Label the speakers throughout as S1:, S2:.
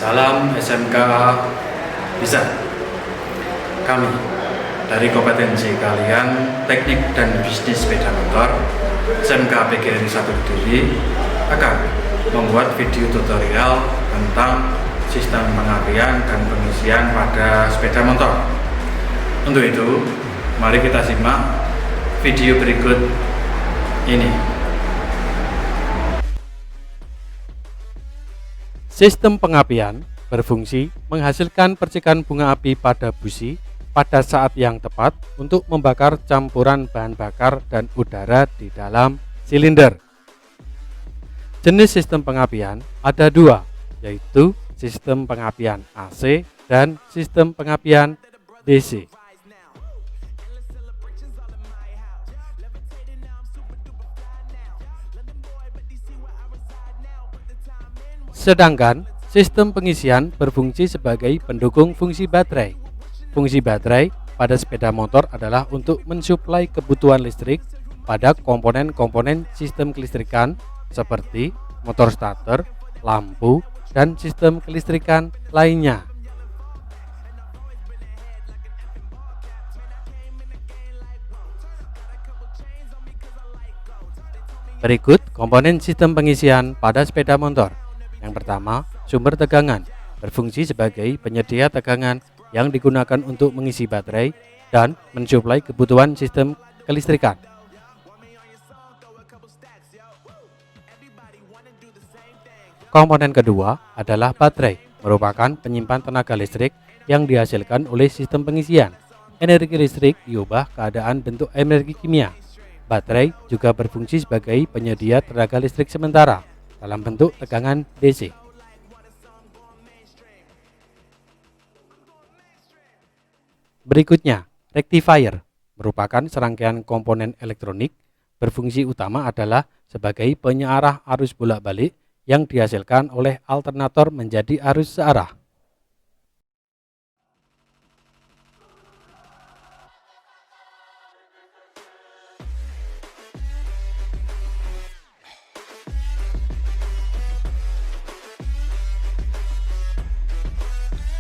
S1: Salam SMK Bisa. Kami dari kompetensi kalian Teknik dan Bisnis Sepeda Motor SMK PGRI 1 Kediri akan membuat video tutorial tentang sistem pengapian dan pengisian pada sepeda motor. Untuk itu, mari kita simak video berikut ini.
S2: Sistem pengapian berfungsi menghasilkan percikan bunga api pada busi pada saat yang tepat untuk membakar campuran bahan bakar dan udara di dalam silinder. Jenis sistem pengapian ada dua, yaitu sistem pengapian AC dan sistem pengapian DC. Sedangkan sistem pengisian berfungsi sebagai pendukung fungsi baterai. Fungsi baterai pada sepeda motor adalah untuk mensuplai kebutuhan listrik pada komponen-komponen sistem kelistrikan seperti motor starter, lampu, dan sistem kelistrikan lainnya. Berikut komponen sistem pengisian pada sepeda motor. Yang pertama, sumber tegangan berfungsi sebagai penyedia tegangan yang digunakan untuk mengisi baterai dan mensuplai kebutuhan sistem kelistrikan. Komponen kedua adalah baterai, merupakan penyimpan tenaga listrik yang dihasilkan oleh sistem pengisian. Energi listrik diubah keadaan bentuk energi kimia. Baterai juga berfungsi sebagai penyedia tenaga listrik sementara dalam bentuk tegangan DC. Berikutnya, rectifier merupakan serangkaian komponen elektronik. Berfungsi utama adalah sebagai penyearah arus bolak-balik yang dihasilkan oleh alternator menjadi arus searah.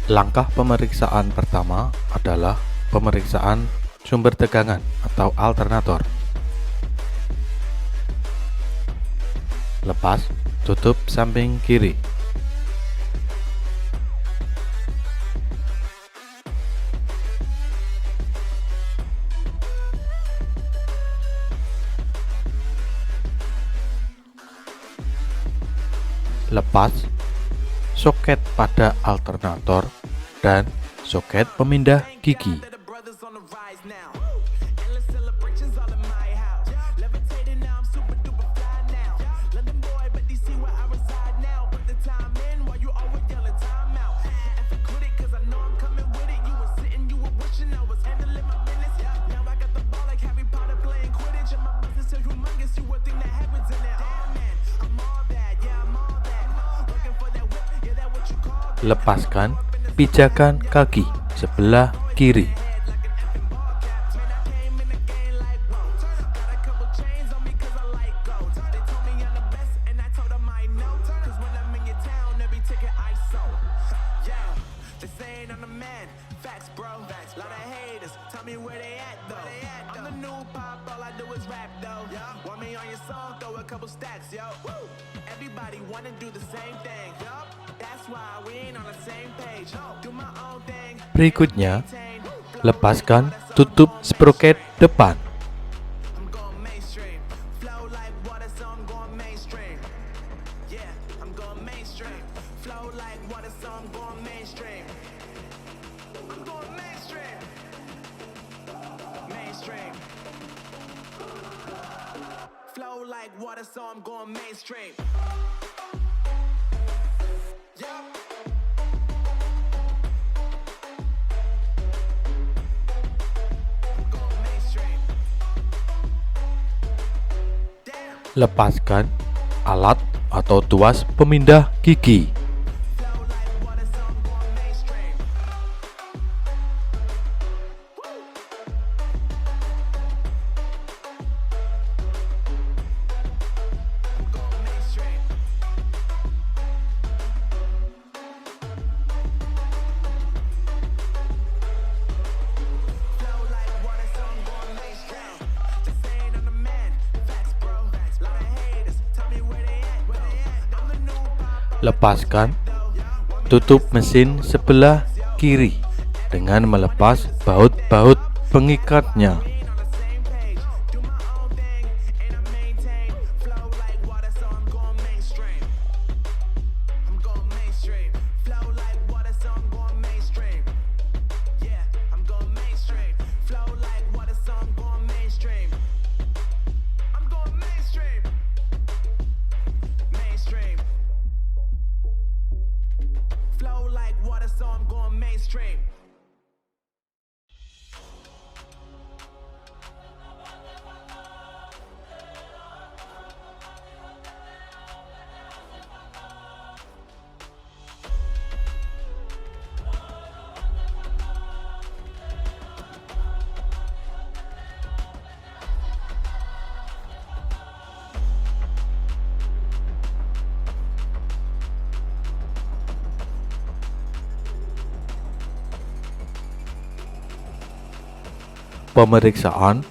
S3: Langkah pemeriksaan pertama adalah pemeriksaan sumber tegangan atau alternator. Lepas, tutup samping kiri. Lepas soket pada alternator dan soket pemindah gigi. Lepaskan pijakan kaki sebelah kiri. Berikutnya, lepaskan tutup sproket depan. Lepaskan alat atau tuas pemindah gigi. Lepaskan tutup mesin sebelah kiri dengan melepas baut-baut pengikatnya. Pemeriksaan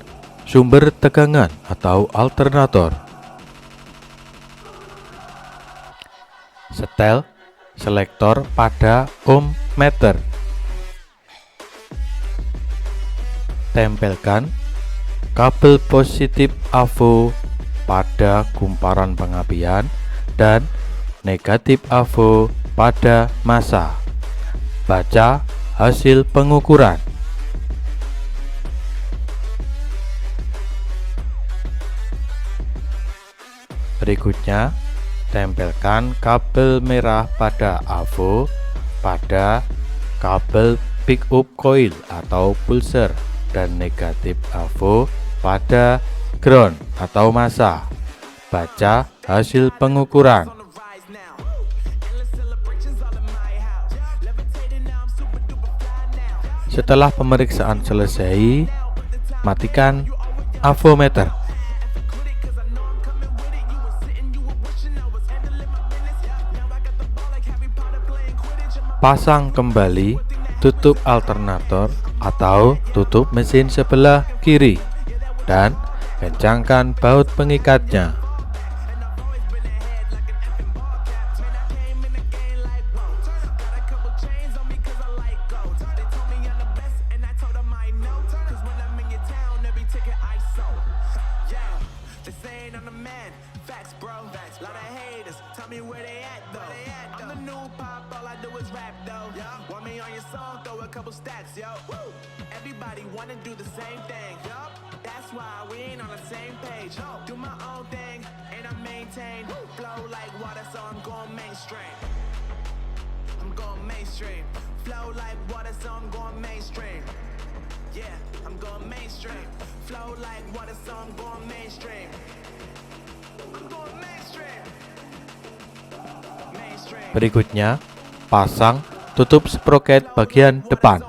S3: sumber tegangan atau alternator. Setel selektor pada ohmmeter. Tempelkan kabel positif AVO pada kumparan pengapian dan negatif AVO pada massa. Baca hasil pengukuran. Berikutnya, tempelkan kabel merah pada AVO pada kabel pick-up coil atau pulser dan negatif AVO pada ground atau massa. Baca hasil pengukuran. Setelah pemeriksaan selesai, matikan avometer. Pasang kembali tutup alternator atau tutup mesin sebelah kiri dan kencangkan baut pengikatnya.
S4: Everybody wanna do the same thing. That's why we ain't on the same page. Do my own thing and I maintain. Flow like water, so I'm going mainstream. I'm going mainstream. Flow like water, so I'm going mainstream. Yeah, I'm going mainstream. Flow like water, so I'm going mainstream. I'm going mainstream. Mainstream.
S3: Berikutnya, pasang tutup sproket bagian depan.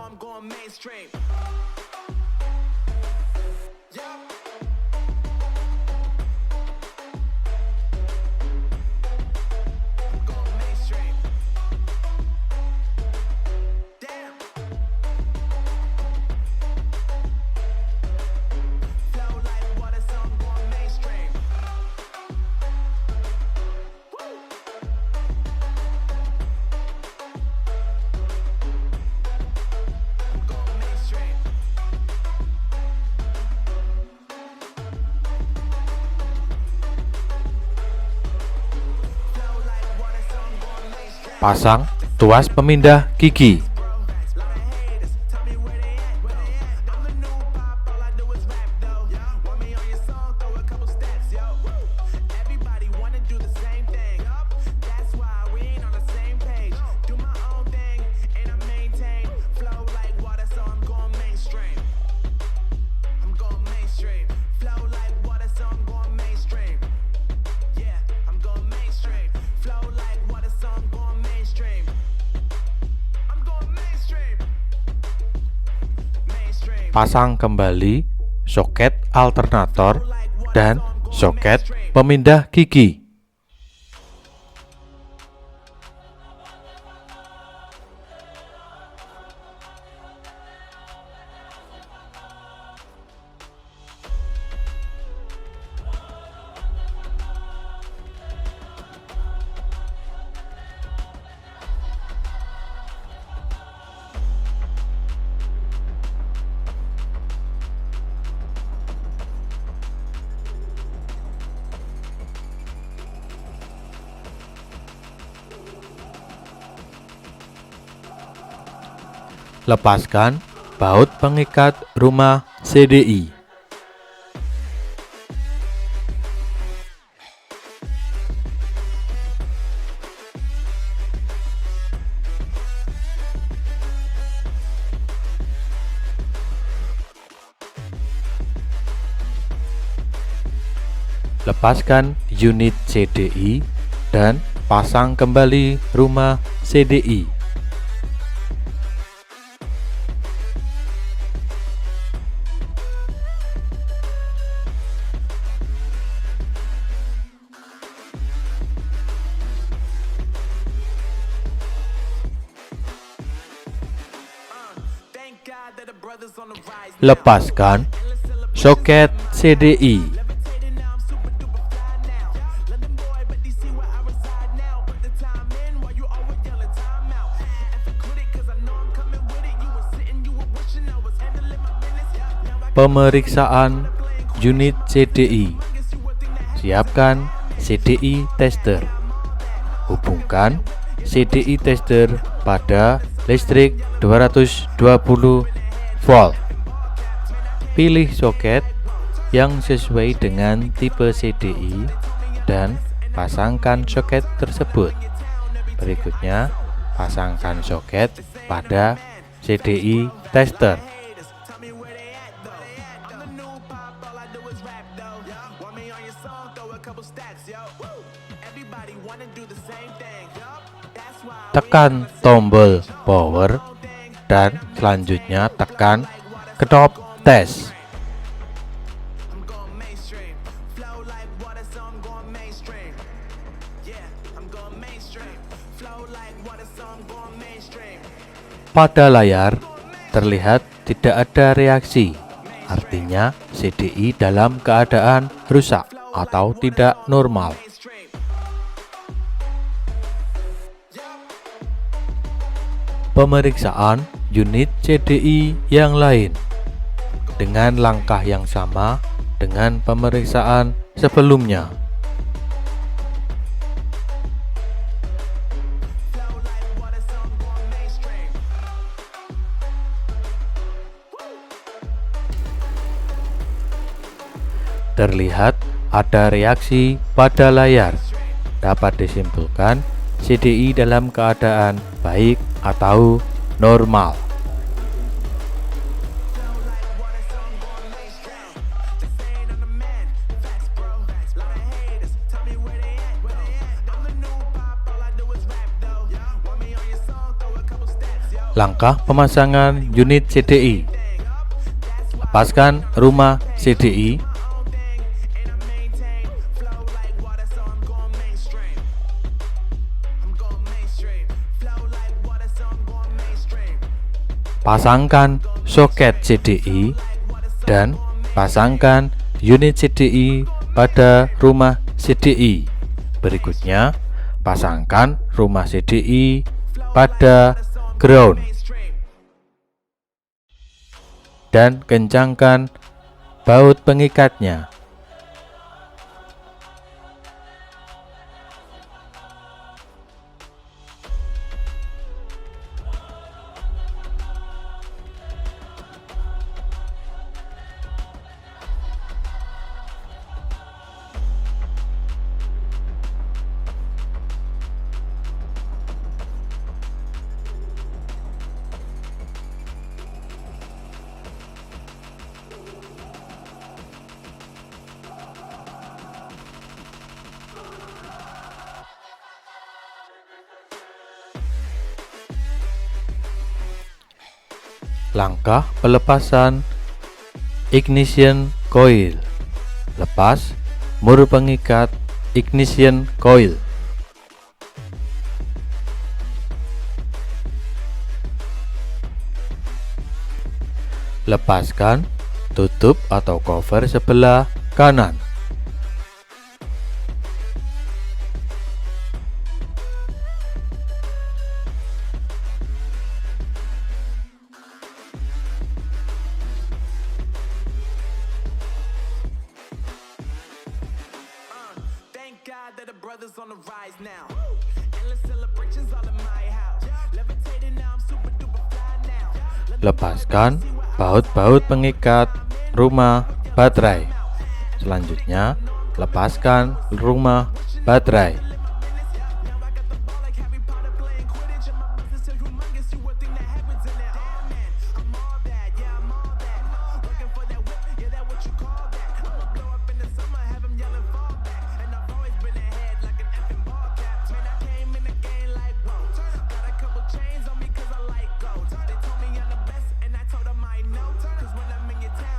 S3: Pasang tuas pemindah gigi. Pasang kembali soket alternator dan soket pemindah gigi. Lepaskan baut pengikat rumah CDI. Lepaskan unit CDI dan pasang kembali rumah CDI.
S4: Thank God that the brothers on the rise.
S3: Lepaskan soket CDI.
S4: Levitating now, I'm super duper fly now. London boy, but they see where I reside now. Put the time in while you always yelling time out. And for quit it, cause I know I'm coming with it. You were sitting, you were wishing I was handling my business. Now I
S3: Pemeriksaan unit CDI. Siapkan CDI tester. Hubungkan CDI tester pada listrik 220 volt. Pilih soket yang sesuai dengan tipe CDI dan pasangkan soket tersebut. Berikutnya, pasangkan soket pada CDI tester.
S4: tell me where they at though. I'm the new pop, all I do is rap though. Want me on your song, throw a couple stacks, yo. Everybody wanna do the same thing. That's why
S3: Tekan tombol power dan selanjutnya tekan kedop tes.
S4: I'm going mainstream. Flow like water, so I'm going mainstream. Yeah, I'm going mainstream. Flow like water, so I'm going mainstream.
S3: Pada layar terlihat tidak ada reaksi, artinya CDI dalam keadaan rusak atau tidak normal.
S4: Mainstream.
S3: Pemeriksaan unit CDI yang lain dengan langkah yang sama dengan pemeriksaan sebelumnya.
S4: Flow like water, so I'm going mainstream.
S3: Terlihat ada reaksi pada layar. Dapat disimpulkan CDI dalam keadaan baik atau normal. Langkah pemasangan unit CDI. Lepaskan rumah CDI. Pasangkan soket CDI dan pasangkan unit CDI pada rumah CDI. Berikutnya, pasangkan rumah CDI pada ground dan kencangkan baut pengikatnya. Langkah pelepasan ignition coil. Lepas mur pengikat ignition coil. Lepaskan tutup atau cover sebelah kanan.
S4: Thank God that the brothers on the rise now. Endless celebrations all in my house. Levitating now, I'm super duper fly now.
S3: lepaskan baut-baut pengikat rumah baterai. Selanjutnya, lepaskan rumah baterai.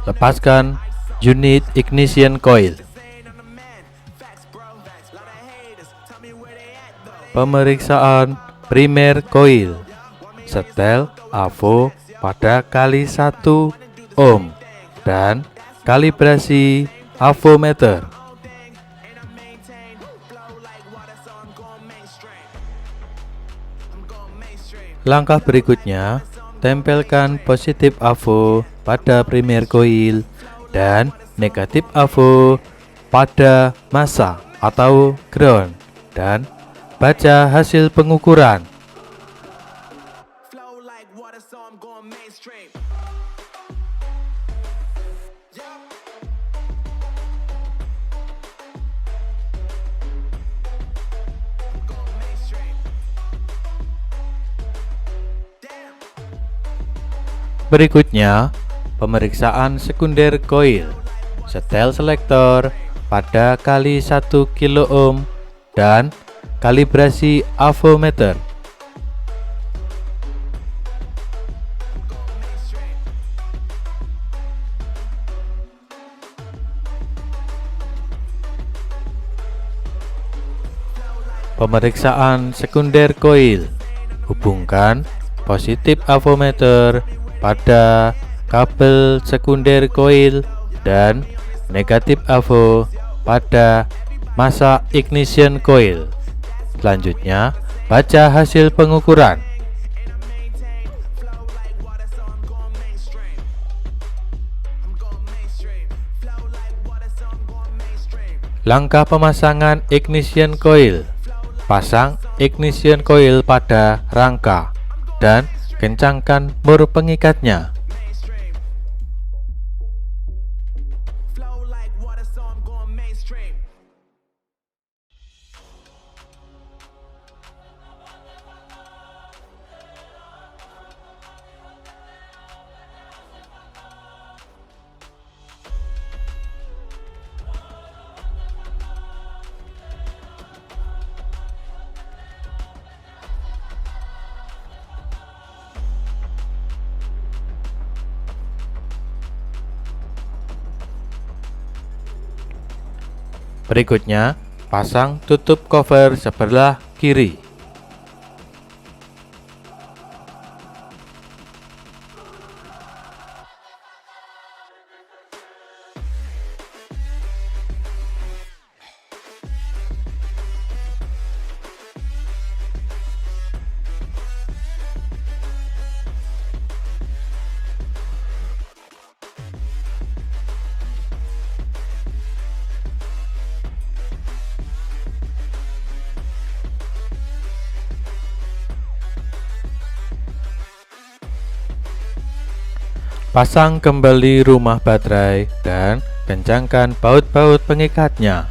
S3: Lepaskan unit ignition coil. Pemeriksaan primer coil. Setel AVO pada kali 1 ohm dan kalibrasi avometer. Langkah berikutnya, tempelkan positif AVO pada primer coil dan negatif AVO pada massa atau ground, dan baca hasil pengukuran. Berikutnya, pemeriksaan sekunder coil. Setel selektor pada kali 1 kilo ohm dan kalibrasi avometer. Pemeriksaan sekunder coil. Hubungkan positif avometer pada kabel sekunder coil dan negatif AVO pada massa ignition coil. Selanjutnya, baca hasil pengukuran. Langkah pemasangan ignition coil. Pasang ignition coil pada rangka dan kencangkan mur pengikatnya. Berikutnya, pasang tutup cover sebelah kiri. Pasang kembali rumah baterai dan kencangkan baut-baut pengikatnya.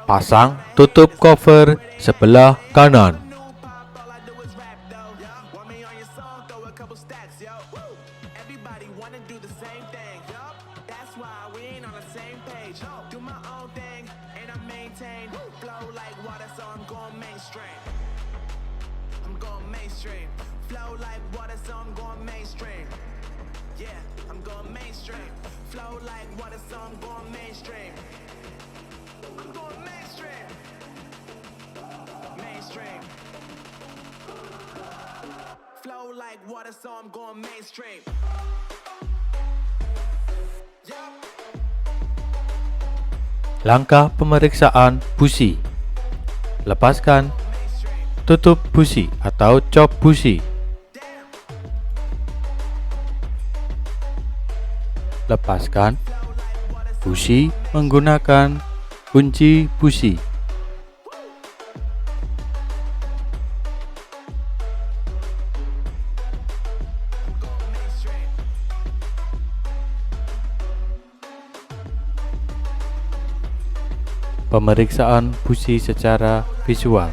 S3: Pasang tutup cover sebelah kanan.
S4: Do my own thing and I maintain flow like water, so I'm going mainstream. I'm going mainstream. Flow like water, so I'm going mainstream. Yeah, I'm going mainstream. Flow like water, so I'm going mainstream. I'm going mainstream. Mainstream. Flow like water, so I'm going mainstream. Yup.
S3: Langkah pemeriksaan busi. Lepaskan, tutup busi atau cop busi. Lepaskan busi menggunakan kunci busi. Pemeriksaan busi secara visual.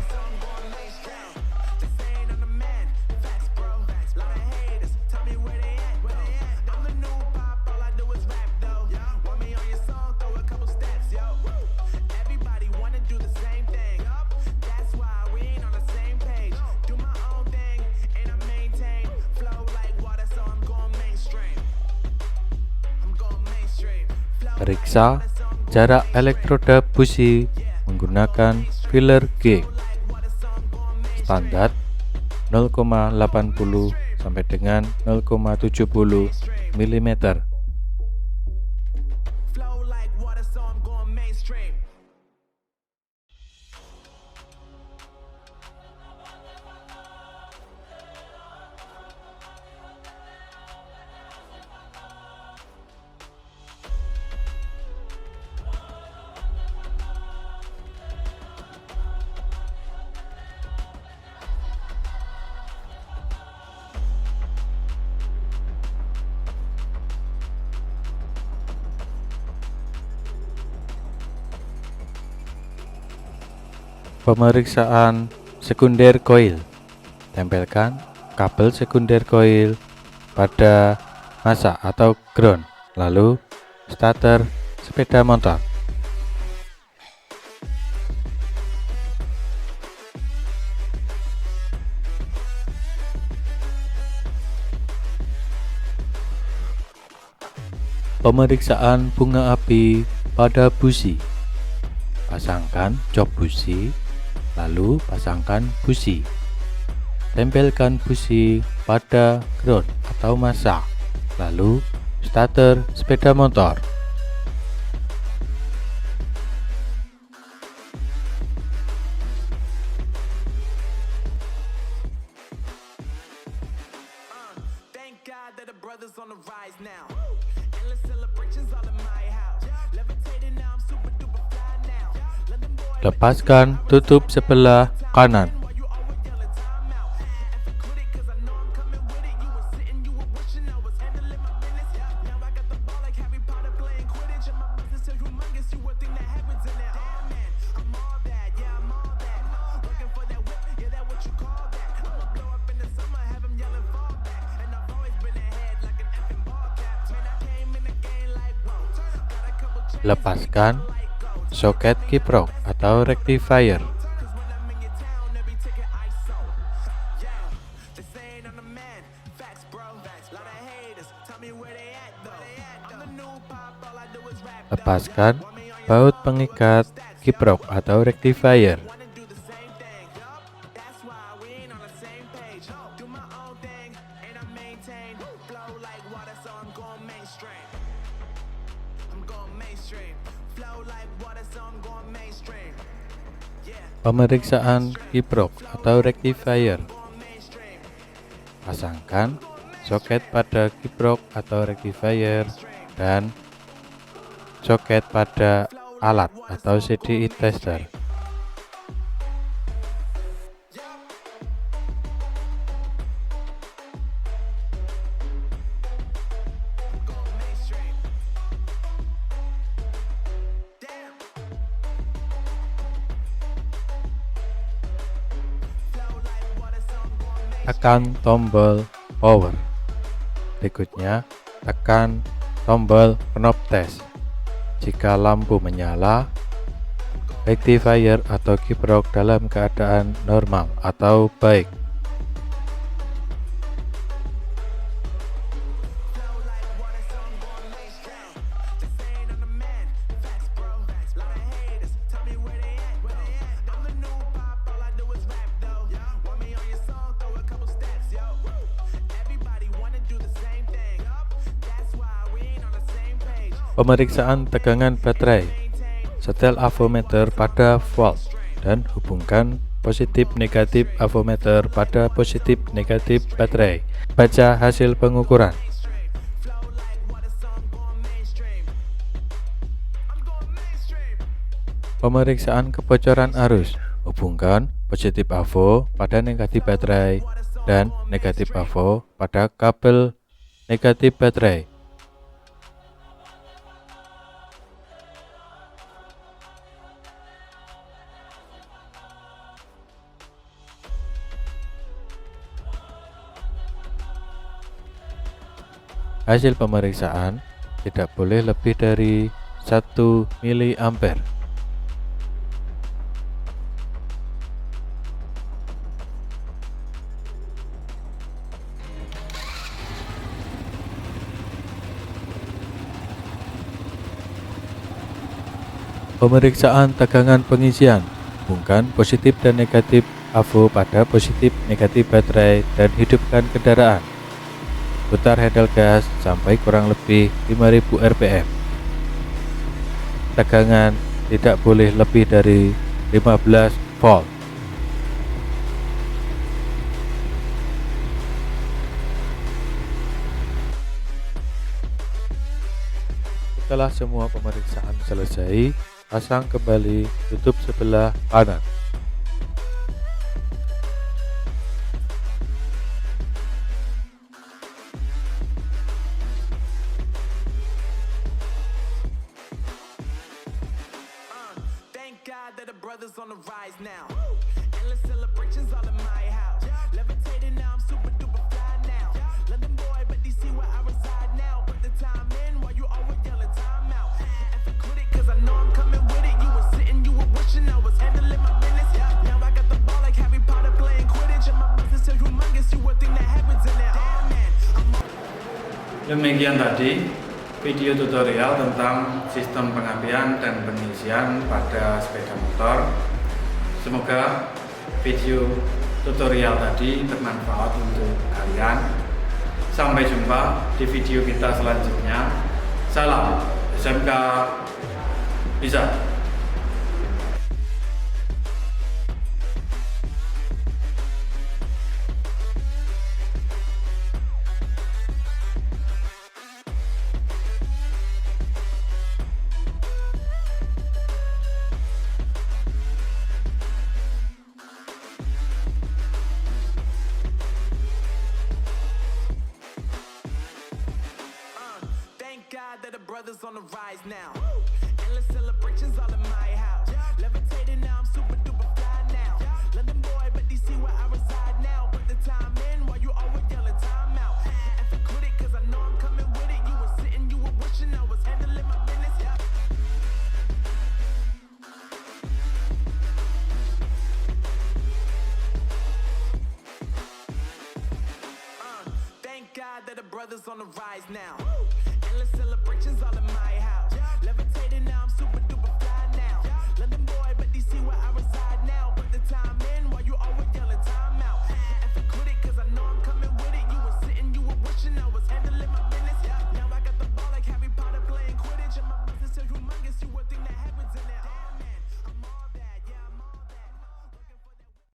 S3: Periksa jarak elektroda busi menggunakan filler G standar 0,80 sampai dengan 0,70 mm.
S4: Flow like water, so I'm going mainstream.
S3: Pemeriksaan sekunder koil. Tempelkan kabel sekunder koil pada masa atau ground, lalu starter sepeda motor. Pemeriksaan bunga api pada busi. Pasangkan cop busi, lalu pasangkan busi. Tempelkan busi pada ground atau masa, lalu starter sepeda motor.
S4: Thank God that the brothers on the rise now. Endless celebrations all in my house. Levitating now, I'm super duper fly now. London boy,
S3: Lepaskan tutup sebelah kanan.
S4: why you always yelling time out? And for quit it, cause I know I'm coming with it. You were sitting, you were wishing I was handling my business. Now I got the ball like Harry Potter playing Quidditch. And my business is humongous, you would think that happens in it. Damn man, I'm all that, yeah, I'm all that. Working for that whip, yeah, that what you call that. I'ma blow up in the summer, have him yelling fall back. And I've always been ahead like an effing ball cap. Man, I came in the game like whoa. Got a couple chains
S3: Lepaskan soket kiprok atau rectifier.
S4: cause when I'm in your town, every ticket ISO. Yeah, this ain't on the man. Facts, bro. Lot of haters, tell me where they at though. I'm the new pop, all I do is rap.
S3: Lepaskan baut pengikat kiprok atau rectifier.
S4: Wanna do the same thing. Yup, that's why we ain't on the same page. Do my own thing, and I maintain. Flow like water, so I'm going mainstream. I'm going mainstream. Flow like water, so I'm going mainstream. Yeah,
S3: Pemeriksaan kiprok atau rectifier.
S4: going mainstream.
S3: Pasangkan soket pada kiprok atau rectifier dan soket pada alat atau CDI tester.
S4: Going mainstream. Damn. Flow like water, so I'm going mainstream.
S3: Tekan tombol power. Berikutnya, tekan tombol knob tes. Jika lampu menyala, rectifier atau kiprok dalam keadaan normal atau baik. Pemeriksaan tegangan baterai. Setel avometer pada volt dan hubungkan positif negatif avometer pada positif negatif baterai. Baca hasil pengukuran. Pemeriksaan kebocoran arus. Hubungkan positif avo pada negatif baterai dan negatif avo pada kabel negatif baterai. Hasil pemeriksaan tidak boleh lebih dari 1 mA. Pemeriksaan tegangan pengisian. Hubungkan positif dan negatif avo pada positif negatif baterai dan hidupkan kendaraan. Putar handle gas sampai kurang lebih 5000 rpm. Tegangan tidak boleh lebih dari 15 volt. Setelah semua pemeriksaan selesai, pasang kembali tutup sebelah kanan.
S4: That the brothers on the rise now. Endless celebrations all in my house. Levitating now, I'm super duper fly now. London boy, but DC where I reside now. Put the time in while you always yelling time out. And for quit it, cause I know I'm coming with it. You were sitting, you were wishing I was handling my business. Now I got the ball like Harry Potter playing Quidditch. And my business is humongous, you would think that happens in there. Damn man,
S1: Demikian tadi video tutorial tentang sistem pengapian dan pengisian pada sepeda motor. Semoga video tutorial tadi bermanfaat untuk kalian. Sampai jumpa di video kita selanjutnya. Salam SMK Bisa.
S4: that the brothers on the rise now. Endless celebrations all in my house. Levitating now, I'm super duper fly now. London boy, but DC where I reside now. Put the time in while you always yelling time out. And for quit it, cause I know I'm coming with it. You were sitting, you were wishing I was handling my business. Thank God that the brothers on the rise now. Endless celebrations all in my